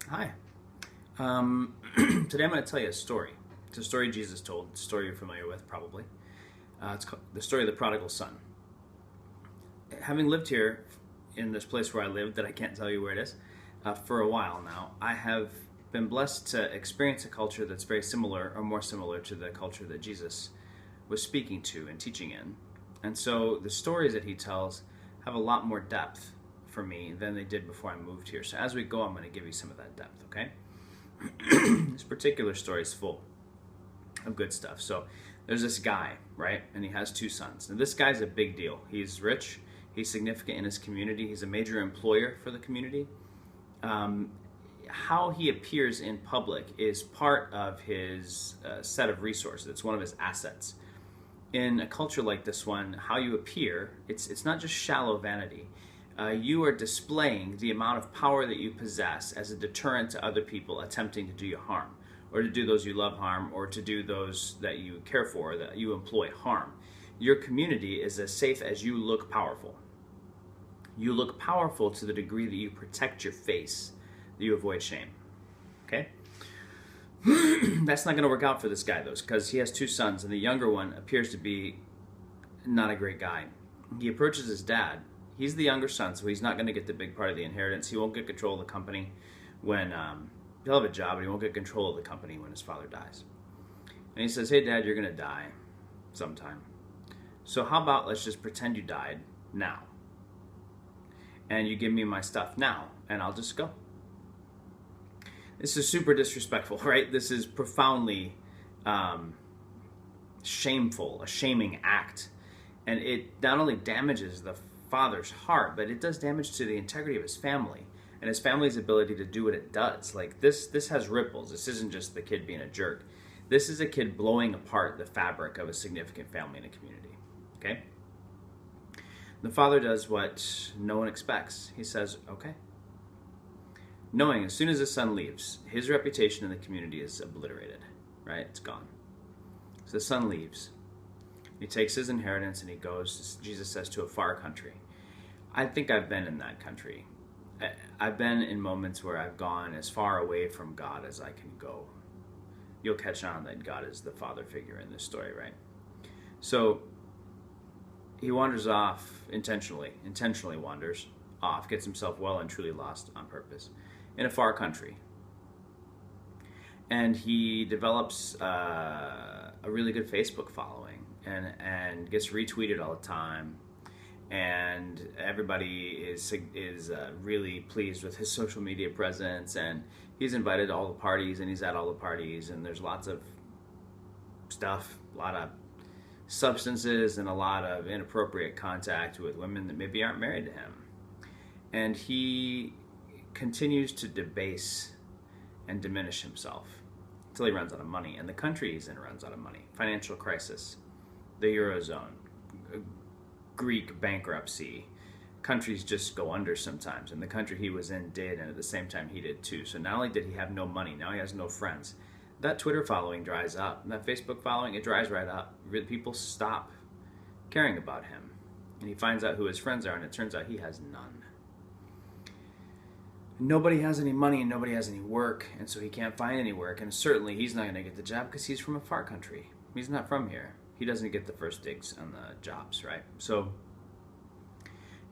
Hi. Today I'm going to tell you a story. It's a story Jesus told, a story you're familiar with probably. It's called the story of the prodigal son. Having lived here in this place where I live, that I can't tell you where it is, for a while now, I have been blessed to experience a culture that's very similar or more similar to the culture that Jesus was speaking to and teaching in. And so the stories that he tells have a lot more depth for me than they did before I moved here. So as we go, I'm going to give you some of that depth, okay? This particular story is full of good stuff. So there's this guy, right? And he has two sons. And this guy's a big deal. He's rich. He's significant in his community. He's a major employer for the community. How he appears in public is part of his set of resources. It's one of his assets. In a culture like this one, how you appear, it's not just shallow vanity. You are displaying the amount of power that you possess as a deterrent to other people attempting to do you harm, or to do those you love harm, or to do those that you care for, that you employ harm. Your community is as safe as you look powerful. You look powerful to the degree that you protect your face, that you avoid shame. Okay? That's not going to work out for this guy, though, because he has two sons, and the younger one appears to be not a great guy. He approaches his dad. He's the younger son, so he's not going to get the big part of the inheritance. He won't get control of the company when he'll have a job, but he won't get control of the company when his father dies. And he says, "Hey, Dad, you're going to die sometime. So how about let's just pretend you died now, and you give me my stuff now, and I'll just go." This is super disrespectful, right? This is profoundly shameful, a shaming act. And it not only damages the father's heart, but it does damage to the integrity of his family and his family's ability to do what it does. Like this has ripples. This isn't just the kid being a jerk. This is a kid blowing apart the fabric of a significant family and a community. Okay? The father does what no one expects. He says, okay. Knowing as soon as his son leaves, his reputation in the community is obliterated, right? It's gone. So the son leaves. He takes his inheritance and he goes, Jesus says, to a far country. I think I've been in that country. I've been in moments where I've gone as far away from God as I can go. You'll catch on that God is the father figure in this story, right? So he wanders off intentionally wanders off, gets himself well and truly lost on purpose in a far country. And he develops a really good Facebook following and gets retweeted all the time. And everybody is really pleased with his social media presence. And he's invited to all the parties and he's at all the parties. And there's lots of stuff, a lot of substances and a lot of inappropriate contact with women that maybe aren't married to him. And he continues to debase and diminish himself until he runs out of money. And the country he's in runs out of money. Financial crisis, the Eurozone, Greek bankruptcy. Countries just go under sometimes. And the country he was in did, and at the same time he did too. So not only did he have no money, now he has no friends. That Twitter following dries up. That Facebook following, it dries right up. People stop caring about him. And he finds out who his friends are, and it turns out he has none. Nobody has any money and nobody has any work, and so he can't find any work, and certainly he's not going to get the job because he's from a far country. He's not from here. He doesn't get the first digs on the jobs, right? So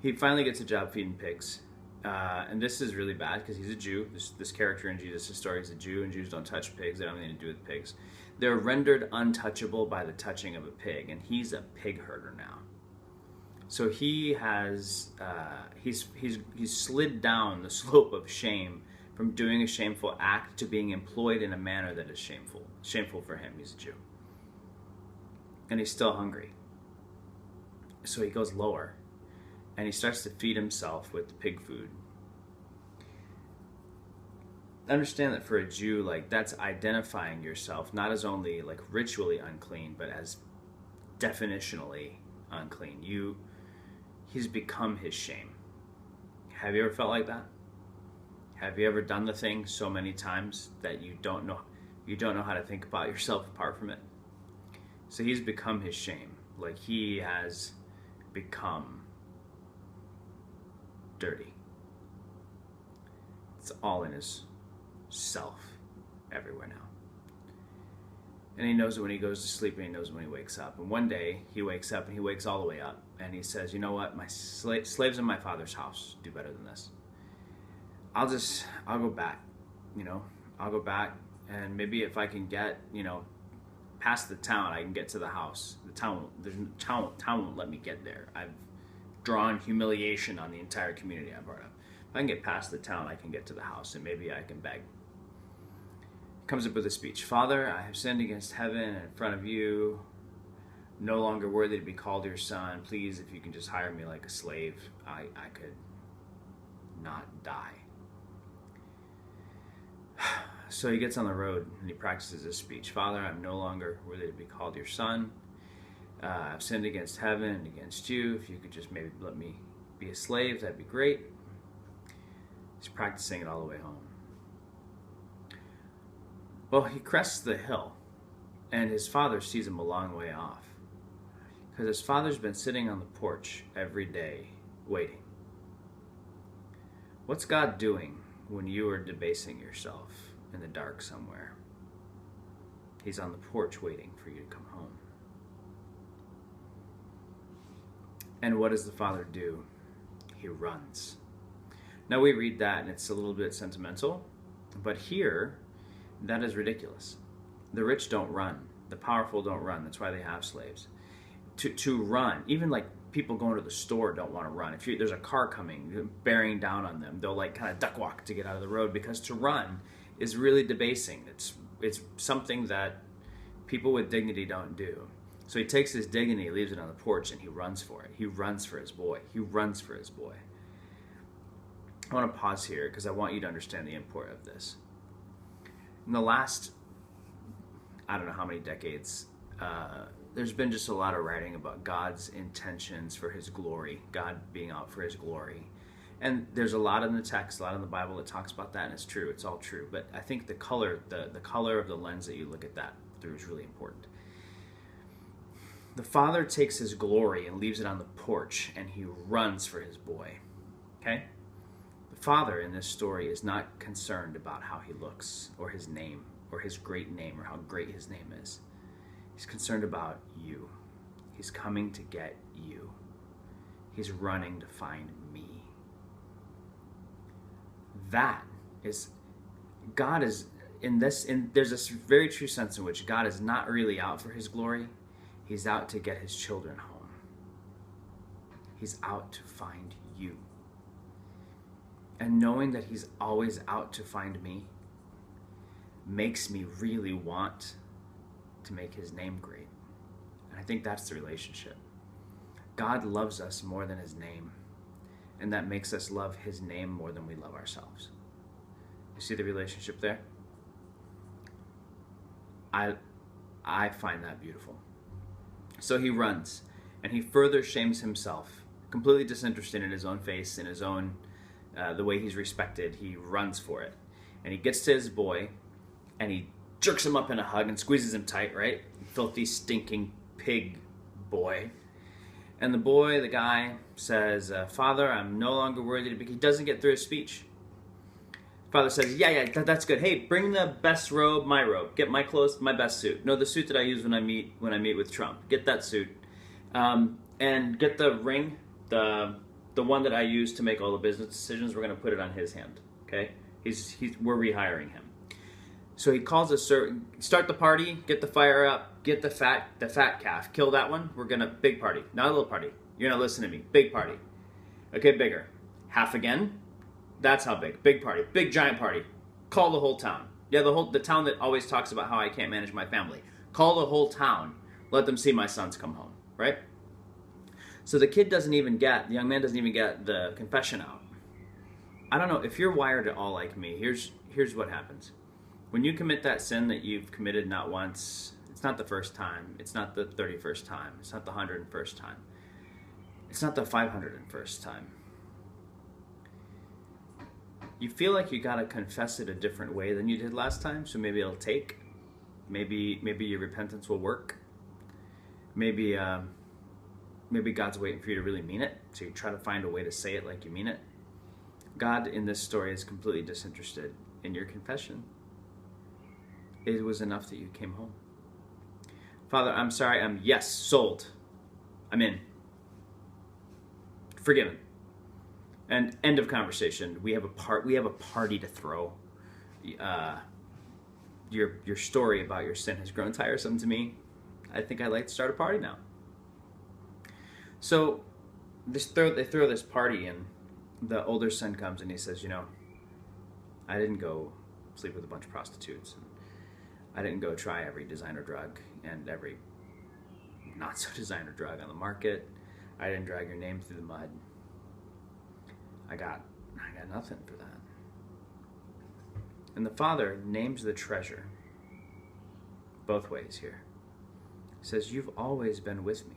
he finally gets a job feeding pigs, and this is really bad because he's a Jew. This character in Jesus' story is a Jew, and Jews don't touch pigs. They don't have anything to do with pigs. They're rendered untouchable by the touching of a pig, and he's a pig herder now. So he has he's slid down the slope of shame from doing a shameful act to being employed in a manner that is shameful for him. He's a Jew, and he's still hungry. So he goes lower, and he starts to feed himself with the pig food. Understand that for a Jew, like that's identifying yourself not as only like ritually unclean, but as definitionally unclean. He's become his shame. Have you ever felt like that? Have you ever done the thing so many times that you don't know how to think about yourself apart from it? So he's become his shame. Like he has become dirty. It's all in his self everywhere now. And he knows it when he goes to sleep, and he knows when he wakes up. And one day he wakes up, and he wakes all the way up, and he says, you know what, my slaves in my father's house do better than this. I'll go back, I'll go back, and maybe if I can get, past the town, I can get to the house. The town won't let me get there. I've drawn humiliation on the entire community I brought up. If I can get past the town, I can get to the house, and maybe I can beg. Comes up with a speech. Father, I have sinned against heaven and in front of you. No longer worthy to be called your son. Please, if you can just hire me like a slave, I could not die. So he gets on the road and he practices his speech. Father, I'm no longer worthy to be called your son. I've sinned against heaven and against you. If you could just maybe let me be a slave, that'd be great. He's practicing it all the way home. Well, he crests the hill, and his father sees him a long way off, because his father's been sitting on the porch every day waiting. What's God doing when you are debasing yourself in the dark somewhere? He's on the porch waiting for you to come home. And what does the father do? He runs. Now we read that and it's a little bit sentimental, but here, that is ridiculous. The rich don't run. The powerful don't run. That's why they have slaves. To run, even like people going to the store don't want to run. If there's a car coming, bearing down on them, they'll like kind of duck walk to get out of the road, because to run is really debasing. It's something that people with dignity don't do. So he takes his dignity, leaves it on the porch, and he runs for it. He runs for his boy. He runs for his boy. I want to pause here because I want you to understand the import of this. In the last, I don't know how many decades, there's been just a lot of writing about God's intentions for his glory, God being out for his glory. And there's a lot in the text, a lot in the Bible that talks about that, and it's true, it's all true. But I think the color of the lens that you look at that through is really important. The father takes his glory and leaves it on the porch, and he runs for his boy. Okay? The father in this story is not concerned about how he looks, or his name, or his great name, or how great his name is. He's concerned about you. He's coming to get you. He's running to find me. God is there's this very true sense in which God is not really out for his glory. He's out to get his children home. He's out to find you. And knowing that he's always out to find me makes me really want to make his name great. And I think that's the relationship. God loves us more than his name. And that makes us love his name more than we love ourselves. You see the relationship there? I find that beautiful. So he runs, and he further shames himself, completely disinterested in his own face, in his own, the way he's respected. He runs for it. And he gets to his boy, and he jerks him up in a hug and squeezes him tight, right? Filthy, stinking pig boy. And the guy says, Father, I'm no longer worthy to be... He doesn't get through his speech. Father says, yeah, that's good. Hey, bring the best robe, my robe. Get my clothes, my best suit. No, the suit that I use when I meet with Trump. Get that suit. And get the ring, the one that I use to make all the business decisions. We're going to put it on his hand, okay? We're rehiring him. So he calls a servant, start the party, get the fire up, get the fat calf, kill that one. We're going to, big party, not a little party. You're going to listen to me. Big party. Okay, bigger. Half again. That's how big. Big party. Big giant party. Call the whole town. Yeah, the town that always talks about how I can't manage my family. Call the whole town. Let them see my sons come home, right? So the young man doesn't even get the confession out. I don't know, if you're wired at all like me, here's what happens. When you commit that sin that you've committed not once, it's not the first time, it's not the 31st time, it's not the 101st time, it's not the 501st time. You feel like you gotta confess it a different way than you did last time, so maybe it'll take. Maybe your repentance will work. Maybe God's waiting for you to really mean it, so you try to find a way to say it like you mean it. God in this story is completely disinterested in your confession, it was enough that you came home. Father, I'm sorry. Yes, sold. I'm in. Forgiven. And end of conversation. We have a party to throw. Your story about your sin has grown tiresome to me. I think I'd like to start a party now. So they throw this party, and the older son comes and he says, I didn't go sleep with a bunch of prostitutes. And I didn't go try every designer drug and every not so designer drug on the market. I didn't drag your name through the mud. I got nothing for that. And the father names the treasure both ways here. He says, you've always been with me.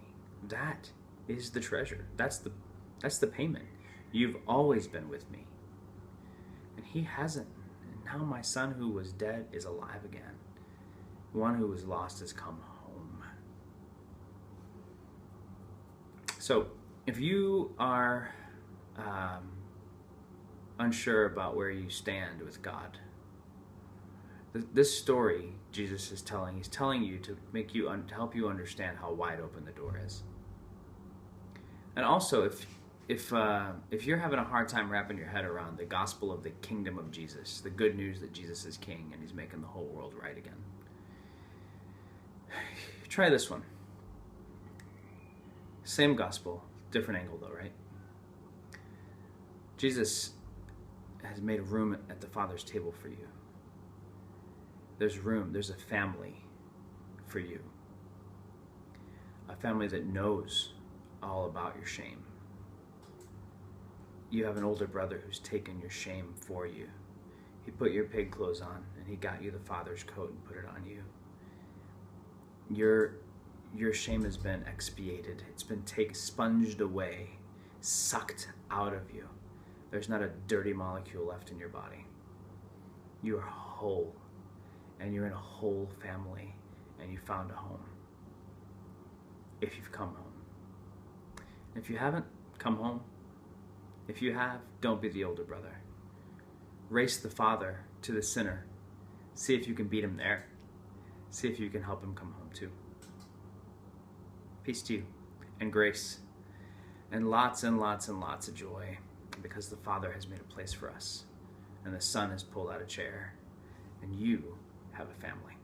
That is the treasure. That's the payment. You've always been with me. And he hasn't. And now my son who was dead is alive again. The one who was lost has come home. So if you are unsure about where you stand with God, this story Jesus is telling, he's telling you to make you to help you understand how wide open the door is. And also, if you're having a hard time wrapping your head around the gospel of the kingdom of Jesus, the good news that Jesus is king and he's making the whole world right again, try this one. Same gospel, different angle though, right? Jesus has made room at the Father's table for you. There's room, there's a family for you. A family that knows all about your shame. You have an older brother who's taken your shame for you. He put your pig clothes on and he got you the Father's coat and put it on you. Your shame has been expiated. It's been sponged away, sucked out of you. There's not a dirty molecule left in your body. You are whole, and you're in a whole family, and you found a home. If you've come home. If you haven't come home, if you have, don't be the older brother. Race the father to the sinner. See if you can beat him there. See if you can help him come home too. Peace to you, and grace, and lots and lots and lots of joy, because the Father has made a place for us, and the Son has pulled out a chair, and you have a family.